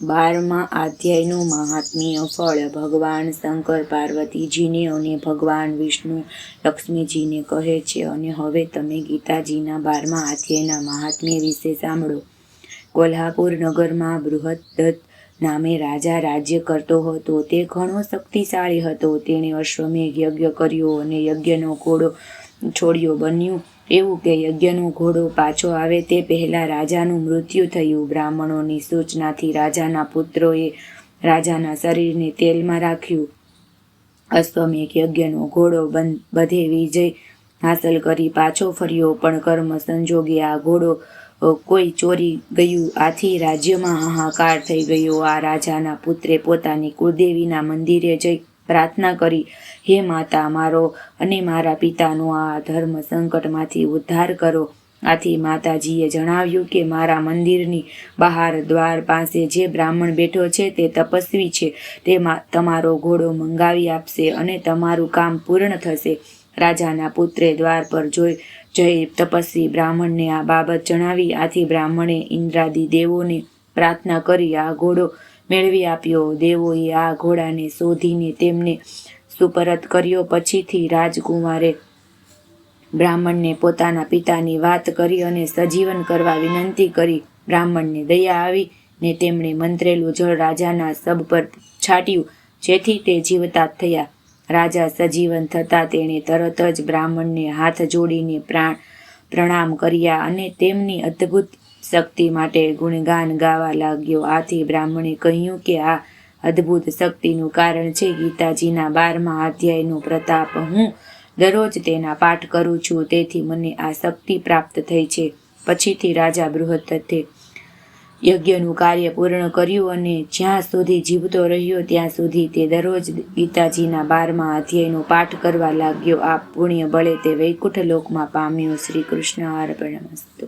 12મા અધ્યાયનું મહાત્મ્ય ફળ. ભગવાન શંકર પાર્વતીજીને અને ભગવાન વિષ્ણુ લક્ષ્મીજીને કહે છે, અને હવે તમે ગીતાજીના 12મા અધ્યાયના મહાત્મ્ય વિશે સાંભળો. કોલ્હાપુર નગરમાં બૃહદ્રથ નામે રાજા રાજ્ય કરતો હતો. તે ઘણો શક્તિશાળી હતો. તેણે અશ્વમેઘ યજ્ઞ કર્યો અને યજ્ઞનો ઘોડો છોડ્યો. બન્યું એવું કે યજ્ઞનો ઘોડો પાછો આવે તે પહેલાં રાજાનું મૃત્યુ થયું. બ્રાહ્મણોની સૂચનાથી રાજાના પુત્રોએ રાજાના શરીરને તેલમાં રાખ્યું. અશ્વમેઘ યજ્ઞનો ઘોડો બધે વિજય હાંસલ કરી પાછો ફર્યો, પણ કર્મ સંજોગે આ ઘોડો કોઈ ચોરી ગયું. આથી રાજ્યમાં હાહાકાર થઈ ગયો. આ રાજાના પુત્રે પોતાની કુળદેવીના મંદિરે જઈ પ્રાર્થના કરી, હે માતા, મારો અને મારા પિતાનો આ ધર્મ સંકટમાંથી ઉદ્ધાર કરો. આથી માતાજીએ જણાવ્યું કે મારા મંદિરની બહાર દ્વાર પાસે જે બ્રાહ્મણ બેઠો છે તે તપસ્વી છે. તે તમારો ઘોડો મંગાવી આપશે અને તમારું કામ પૂર્ણ થશે. રાજાના પુત્રે દ્વાર પર જઈ તપસ્વી બ્રાહ્મણને આ બાબત જણાવી. આથી બ્રાહ્મણે ઇન્દ્રાદિ દેવોને પ્રાર્થના કરી આ ઘોડો મેળવી આપ્યો. દેવોએ આ ઘોડાને શોધીને તેમને સુપરત કર્યો. પછીથી રાજકુમારે બ્રાહ્મણને પોતાના પિતાની વાત કરી અને સજીવન કરવા વિનંતી કરી. બ્રાહ્મણને દયા આવી ને તેમણે મંત્રેલું જળ રાજાના શબ પર છાંટ્યું, જેથી તે જીવતા થયા. રાજા સજીવન થતાં તેણે તરત જ બ્રાહ્મણને હાથ જોડીને પ્રણામ કર્યા અને તેમની અદ્ભુત શક્તિ માટે ગુણગાન ગાવા લાગ્યો. આથી બ્રાહ્મણે કહ્યું કે આ અદ્ભુત શક્તિનું કારણ છે ગીતાજીના 12મા અધ્યાયનો પ્રતાપ. હું દરરોજ તેના પાઠ કરું છું, તેથી મને આ શક્તિ પ્રાપ્ત થઈ છે. પછીથી રાજા બૃહદ્રથે યજ્ઞનું કાર્ય પૂર્ણ કર્યું અને જ્યાં સુધી જીવતો રહ્યો ત્યાં સુધી તે દરરોજ ગીતાજીના 12મા અધ્યાયનો પાઠ કરવા લાગ્યો. આ પુણ્ય બળે તે વૈકુંઠ લોકમાં પામ્યો. શ્રી કૃષ્ણ અર્પણમસ્તુ.